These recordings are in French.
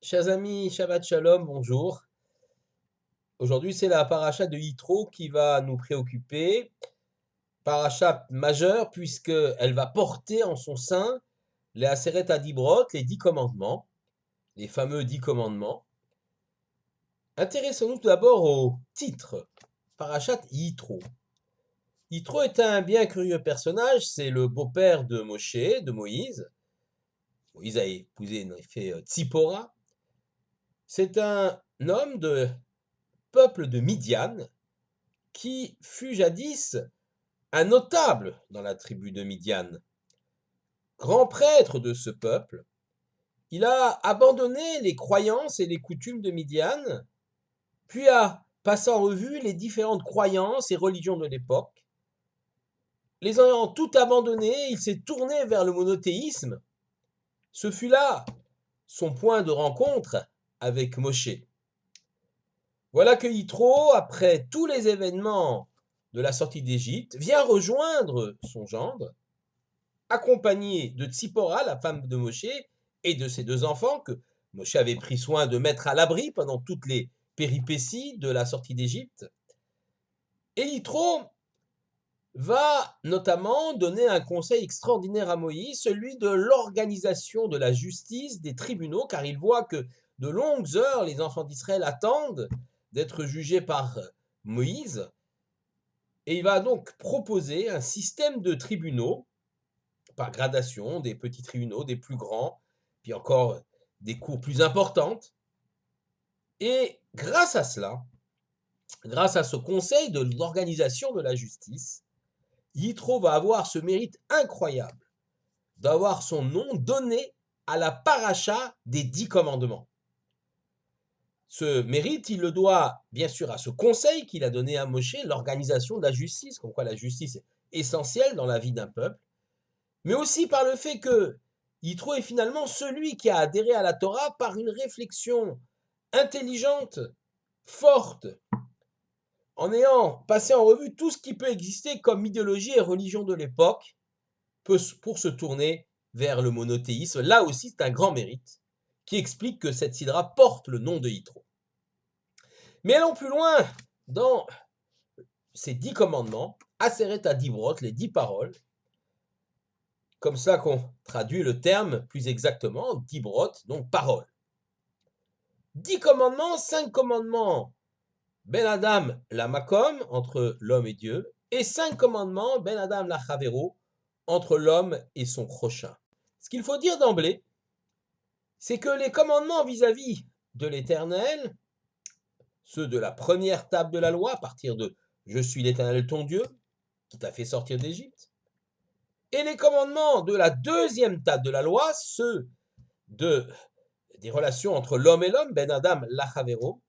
Chers amis, Shabbat Shalom, bonjour. Aujourd'hui, c'est la paracha de Yitro qui va nous préoccuper. Paracha majeure puisqu'elle va porter en son sein les Aseret Adibrot, les 10 commandements, les fameux 10 commandements. Intéressons-nous tout d'abord au titre, Parachat Yitro. Yitro est un bien curieux personnage, c'est le beau-père de Moshe, de Moïse. Moïse a épousé en effet Tzipora. C'est un homme de peuple de Midian, qui fut jadis un notable dans la tribu de Midian. Grand prêtre de ce peuple, il a abandonné les croyances et les coutumes de Midian, puis a passé en revue les différentes croyances et religions de l'époque. Les ayant toutes abandonnées, il s'est tourné vers le monothéisme. Ce fut là son point de rencontre avec Moshe. Voilà que Yitro, après tous les événements de la sortie d'Égypte, vient rejoindre son gendre, accompagné de Tzipora, la femme de Moshe, et de ses 2 enfants que Moshe avait pris soin de mettre à l'abri pendant toutes les péripéties de la sortie d'Égypte. Et Yitro va notamment donner un conseil extraordinaire à Moïse, celui de l'organisation de la justice des tribunaux, car il voit que de longues heures les enfants d'Israël attendent d'être jugés par Moïse, et il va donc proposer un système de tribunaux par gradation, des petits tribunaux, des plus grands, puis encore des cours plus importantes. Et grâce à cela, grâce à ce conseil de l'organisation de la justice, Yitro va avoir ce mérite incroyable d'avoir son nom donné à la paracha des 10 commandements. Ce mérite, il le doit bien sûr à ce conseil qu'il a donné à Moshe, l'organisation de la justice, comme quoi la justice est essentielle dans la vie d'un peuple, mais aussi par le fait que Yitro est finalement celui qui a adhéré à la Torah par une réflexion intelligente, forte, en ayant passé en revue tout ce qui peut exister comme idéologie et religion de l'époque, pour se tourner vers le monothéisme. Là aussi, c'est un grand mérite qui explique que cette sidra porte le nom de Yitro. Mais allons plus loin dans ces 10 commandements, Aseret Adibrot, les 10 paroles, comme ça qu'on traduit le terme plus exactement, Dibrot, donc parole. 10 commandements, 5 commandements, Ben Adam la Makom, entre l'homme et Dieu, et 5 commandements, Ben Adam la Chavero, entre l'homme et son prochain. Ce qu'il faut dire d'emblée, c'est que les commandements vis-à-vis de l'Éternel, ceux de la première table de la loi, à partir de « Je suis l'Éternel ton Dieu », qui t'a fait sortir d'Égypte, et les commandements de la deuxième table de la loi, ceux des relations entre l'homme et l'homme, Ben Adam Lachavero,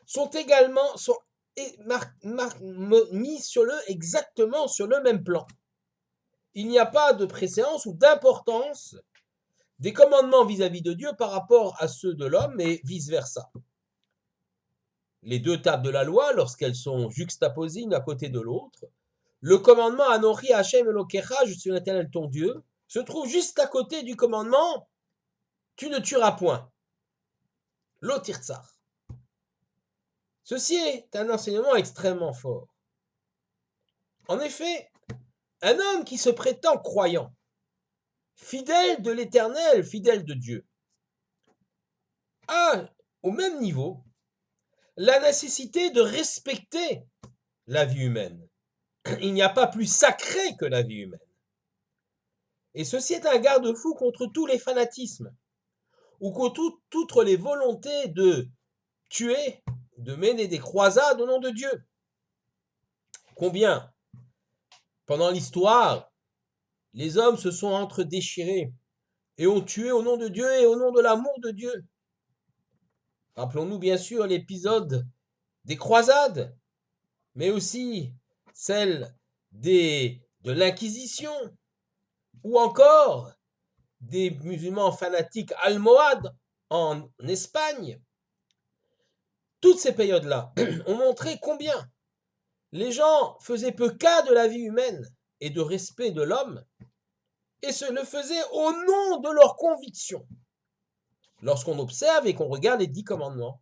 sont également mis exactement sur le même plan. Il n'y a pas de préséance ou d'importance des commandements vis-à-vis de Dieu par rapport à ceux de l'homme et vice-versa. Les 2 tables de la loi, lorsqu'elles sont juxtaposées l'une à côté de l'autre, le commandement Anochi Hashem Elokecha, je suis l'Éternel ton Dieu, se trouve juste à côté du commandement tu ne tueras point. Lo tirtsar. Ceci est un enseignement extrêmement fort. En effet, un homme qui se prétend croyant, fidèle de l'Éternel, fidèle de Dieu, a au même niveau la nécessité de respecter la vie humaine. Il n'y a pas plus sacré que la vie humaine. Et ceci est un garde-fou contre tous les fanatismes, ou contre toutes les volontés de tuer, de mener des croisades au nom de Dieu. Combien, pendant l'histoire, les hommes se sont entre-déchirés et ont tué au nom de Dieu et au nom de l'amour de Dieu. Rappelons-nous bien sûr l'épisode des croisades, mais aussi celle de l'Inquisition, ou encore des musulmans fanatiques almohades en Espagne. Toutes ces périodes-là ont montré combien les gens faisaient peu cas de la vie humaine et de respect de l'homme, et le faisaient au nom de leurs convictions. lorsqu'on observe et qu'on regarde les 10 commandements.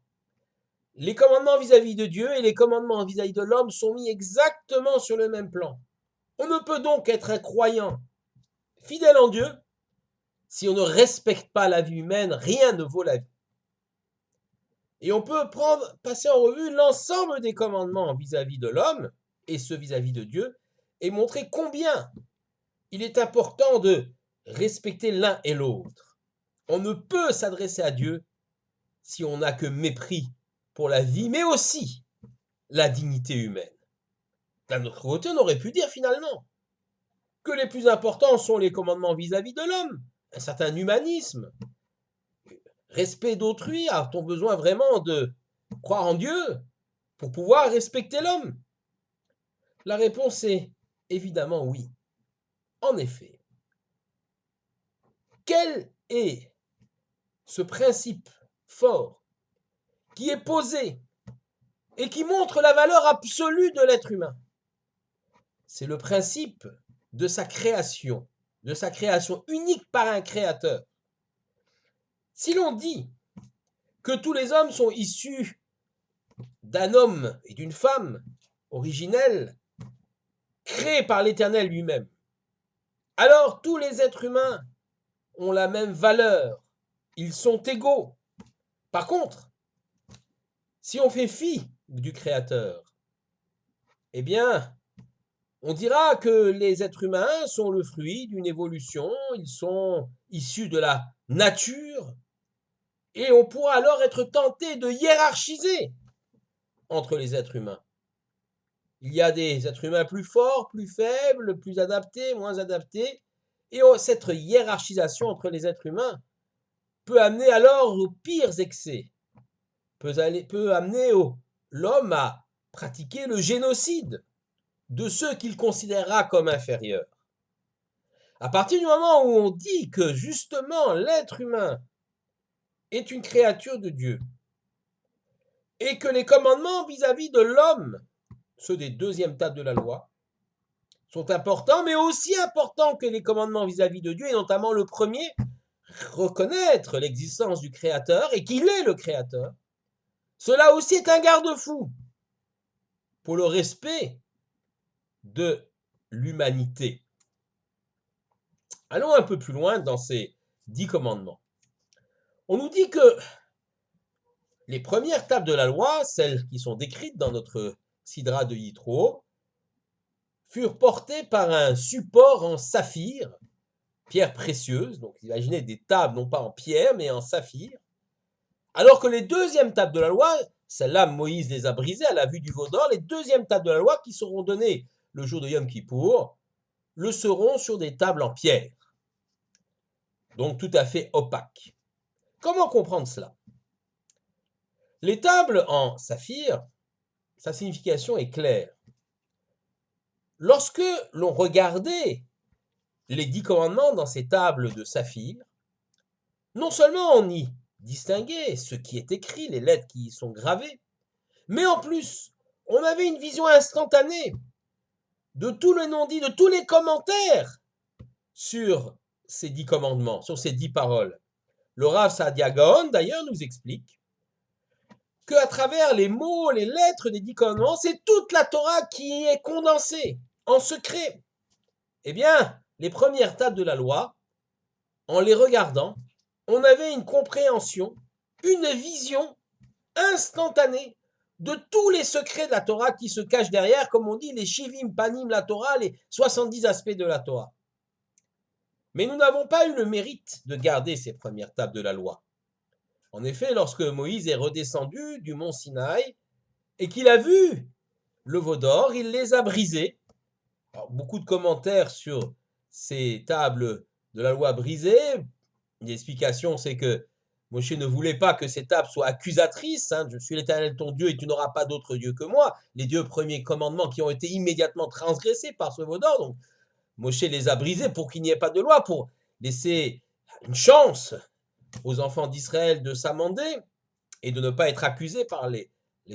Les commandements vis-à-vis de Dieu et les commandements vis-à-vis de l'homme sont mis exactement sur le même plan. On ne peut donc être un croyant fidèle en Dieu si on ne respecte pas la vie humaine, rien ne vaut la vie. Et on peut passer en revue l'ensemble des commandements vis-à-vis de l'homme et ceux vis-à-vis de Dieu et montrer combien il est important de respecter l'un et l'autre. On ne peut s'adresser à Dieu si on n'a que mépris pour la vie, mais aussi la dignité humaine. D'un autre côté, on aurait pu dire finalement que les plus importants sont les commandements vis-à-vis de l'homme, un certain humanisme, respect d'autrui. A-t-on besoin vraiment de croire en Dieu pour pouvoir respecter l'homme? La réponse est évidemment oui. En effet, quel est ce principe fort qui est posé et qui montre la valeur absolue de l'être humain? C'est le principe de sa création unique par un créateur. Si l'on dit que tous les hommes sont issus d'un homme et d'une femme originels, créés par l'Éternel lui-même, alors tous les êtres humains ont la même valeur, ils sont égaux. Par contre, si on fait fi du Créateur, eh bien, on dira que les êtres humains sont le fruit d'une évolution, ils sont issus de la nature, et on pourra alors être tenté de hiérarchiser entre les êtres humains. Il y a des êtres humains plus forts, plus faibles, plus adaptés, moins adaptés, et cette hiérarchisation entre les êtres humains peut amener alors aux pires excès, peut amener l'homme à pratiquer le génocide de ceux qu'il considérera comme inférieurs. À partir du moment où on dit que justement l'être humain est une créature de Dieu et que les commandements vis-à-vis de l'homme, ceux des deuxièmes tables de la loi, sont importants, mais aussi importants que les commandements vis-à-vis de Dieu, et notamment le premier, reconnaître l'existence du Créateur et qu'il est le Créateur. Cela aussi est un garde-fou pour le respect de l'humanité. Allons un peu plus loin dans ces 10 commandements. On nous dit que les premières tables de la loi, celles qui sont décrites dans notre Sidra de Yitro, furent portées par un support en saphir, pierre précieuse, donc imaginez des tables non pas en pierre mais en saphir, alors que les deuxièmes tables de la loi, celles-là Moïse les a brisées à la vue du veau d'or, les deuxièmes tables de la loi qui seront données le jour de Yom Kippour, le seront sur des tables en pierre, donc tout à fait opaques. Comment comprendre cela? Les tables en saphir, sa signification est claire. Lorsque l'on regardait les 10 commandements dans ces tables de saphir, non seulement on y distinguait ce qui est écrit, les lettres qui y sont gravées, mais en plus, on avait une vision instantanée de tous les non-dits, de tous les commentaires sur ces 10 commandements, sur ces 10 paroles. Le Rav Saadia Gaon, d'ailleurs, nous explique qu'à travers les mots, les lettres des 10 commandements, c'est toute la Torah qui est condensée en secret. Eh bien, les premières tables de la loi, en les regardant, on avait une compréhension, une vision instantanée de tous les secrets de la Torah qui se cachent derrière, comme on dit, les Shivim Panim la Torah, les 70 aspects de la Torah. Mais nous n'avons pas eu le mérite de garder ces premières tables de la loi. En effet, lorsque Moïse est redescendu du mont Sinaï et qu'il a vu le veau d'or, il les a brisées. Alors, beaucoup de commentaires sur ces tables de la loi brisées. L'explication, c'est que Moshe ne voulait pas que ces tables soient accusatrices. Je suis l'Éternel ton Dieu et tu n'auras pas d'autre Dieu que moi. Les 2 premiers commandements qui ont été immédiatement transgressés par ce veau d'or. Donc, Moshe les a brisés pour qu'il n'y ait pas de loi, pour laisser une chance aux enfants d'Israël de s'amender et de ne pas être accusés par les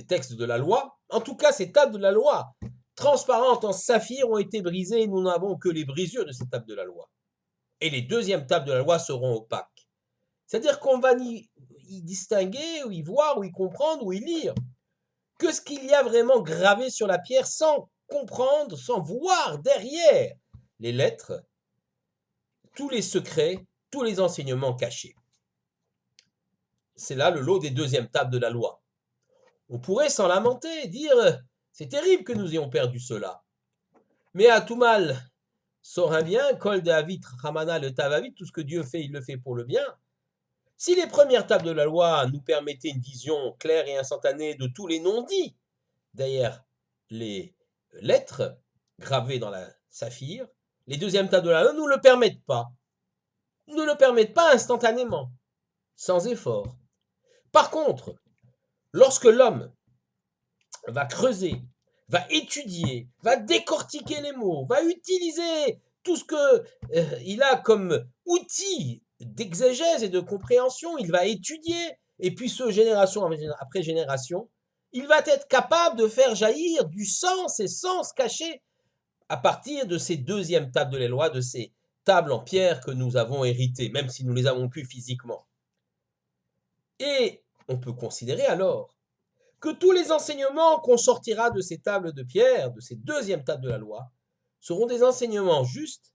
textes de la loi. En tout cas, ces tables de la loi, transparentes en saphir, ont été brisées et nous n'avons que les brisures de ces tables de la loi. Et les deuxièmes tables de la loi seront opaques. C'est-à-dire qu'on va y distinguer, ou y voir, ou y comprendre, ou y lire que ce qu'il y a vraiment gravé sur la pierre sans comprendre, sans voir derrière les lettres, tous les secrets, tous les enseignements cachés. C'est là le lot des deuxièmes tables de la loi. On pourrait s'en lamenter, dire c'est terrible que nous ayons perdu cela. Mais à tout mal sort un bien, Kol David Ramana le Tavavit, tout ce que Dieu fait, il le fait pour le bien. Si les premières tables de la loi nous permettaient une vision claire et instantanée de tous les non-dits derrière les lettres gravées dans la saphir, les deuxièmes tables de la loi ne nous le permettent pas. Ne le permettent pas instantanément, sans effort. Par contre, lorsque l'homme va creuser, va étudier, va décortiquer les mots, va utiliser tout ce qu'il a comme outil d'exégèse et de compréhension, il va étudier, et puis ce, génération après génération, il va être capable de faire jaillir du sens et sens cachés à partir de ces deuxièmes tables de la loi, de ces tables en pierre que nous avons héritées, même si nous les avons plus physiquement. Et on peut considérer alors que tous les enseignements qu'on sortira de ces tables de pierre, de ces deuxièmes tables de la loi, seront des enseignements justes,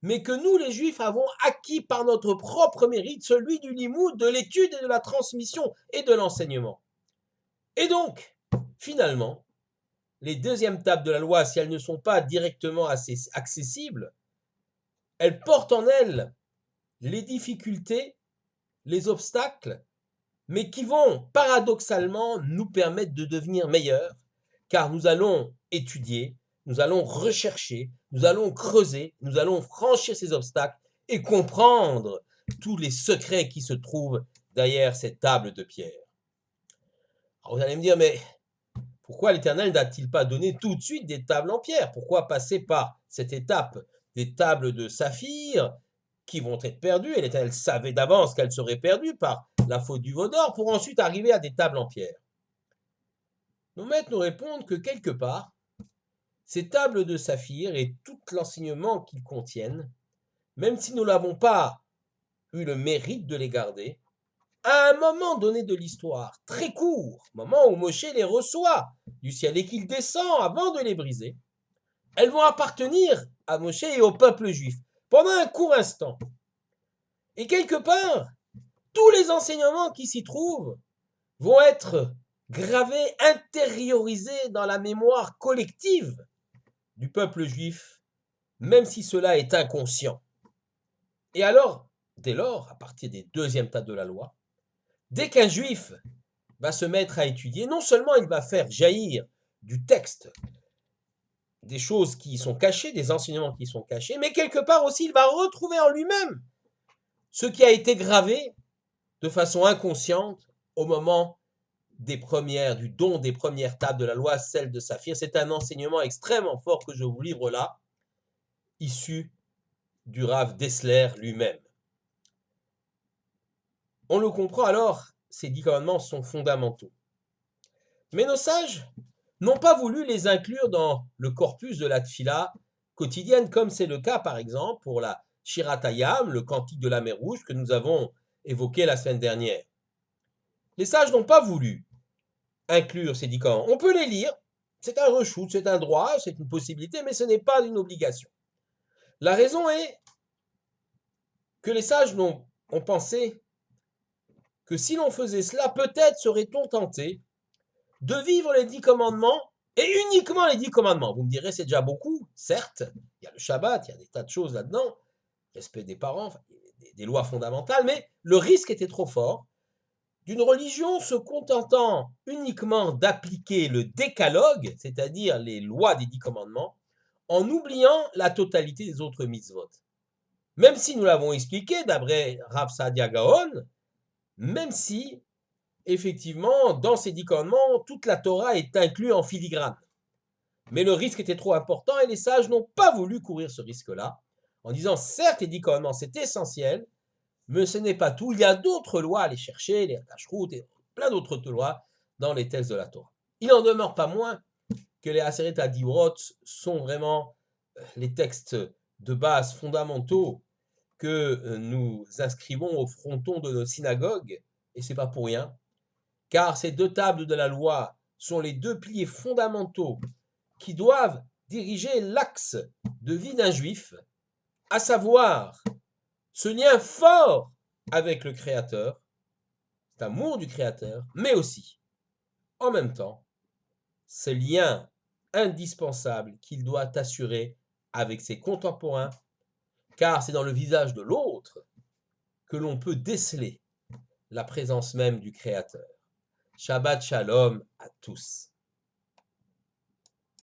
mais que nous, les Juifs, avons acquis par notre propre mérite, celui du limoud, de l'étude et de la transmission et de l'enseignement. Et donc, finalement, les deuxièmes tables de la loi, si elles ne sont pas directement assez accessibles, elles portent en elles les difficultés, les obstacles, mais qui vont paradoxalement nous permettre de devenir meilleurs, car nous allons étudier, nous allons rechercher, nous allons creuser, nous allons franchir ces obstacles et comprendre tous les secrets qui se trouvent derrière cette table de pierre. Alors vous allez me dire, mais pourquoi l'Éternel n'a-t-il pas donné tout de suite des tables en pierre? Pourquoi passer par cette étape des tables de saphir qui vont être perdues, et l'Éternel savait d'avance qu'elles seraient perdues par la faute du veau d'or, pour ensuite arriver à des tables en pierre? Nos maîtres nous répondent que quelque part, ces tables de saphir et tout l'enseignement qu'ils contiennent, même si nous n'avons pas eu le mérite de les garder, à un moment donné de l'histoire, très court, moment où Moshe les reçoit du ciel et qu'il descend avant de les briser, elles vont appartenir à Moshe et au peuple juif pendant un court instant. Et quelque part, tous les enseignements qui s'y trouvent vont être gravés, intériorisés dans la mémoire collective du peuple juif, même si cela est inconscient. Et alors, dès lors, à partir des deuxièmes tables de la loi, dès qu'un juif va se mettre à étudier, non seulement il va faire jaillir du texte des choses qui sont cachées, des enseignements qui sont cachés, mais quelque part aussi il va retrouver en lui-même ce qui a été gravé de façon inconsciente au moment du don des premières tables de la loi, celle de Saphir. C'est un enseignement extrêmement fort que je vous livre là, issu du Rav Dessler lui-même. On le comprend alors, ces 10 commandements sont fondamentaux. Mais nos sages n'ont pas voulu les inclure dans le corpus de la tfila quotidienne, comme c'est le cas par exemple pour la Shirat Hayam, le cantique de la mer Rouge que nous avons évoqué la semaine dernière. Les sages n'ont pas voulu inclure ces 10 commandements. On peut les lire, c'est un reshoot, c'est un droit, c'est une possibilité, mais ce n'est pas une obligation. La raison est que les sages ont pensé que si l'on faisait cela, peut-être serait-on tenté de vivre les 10 commandements et uniquement les 10 commandements. Vous me direz, c'est déjà beaucoup, certes, il y a le Shabbat, il y a des tas de choses là-dedans, respect des parents, enfin, des lois fondamentales, mais le risque était trop fort d'une religion se contentant uniquement d'appliquer le décalogue, c'est-à-dire les lois des 10 commandements, en oubliant la totalité des autres mitzvot. Même si nous l'avons expliqué, d'après Rav Saadia Gaon, même si effectivement, dans ces 10 commandements, toute la Torah est inclue en filigrane. Mais le risque était trop important et les sages n'ont pas voulu courir ce risque-là, en disant, certes, les 10 commandements, c'est essentiel, mais ce n'est pas tout. Il y a d'autres lois à aller chercher, les Kashrut et plein d'autres lois dans les textes de la Torah. Il n'en demeure pas moins que les Aseret HaDibrot sont vraiment les textes de base fondamentaux que nous inscrivons au fronton de nos synagogues et c'est pas pour rien, car ces deux tables de la loi sont les deux piliers fondamentaux qui doivent diriger l'axe de vie d'un juif, à savoir ce lien fort avec le Créateur, cet amour du Créateur, mais aussi, en même temps, ce lien indispensable qu'il doit assurer avec ses contemporains, car c'est dans le visage de l'autre que l'on peut déceler la présence même du Créateur. Shabbat Shalom à tous.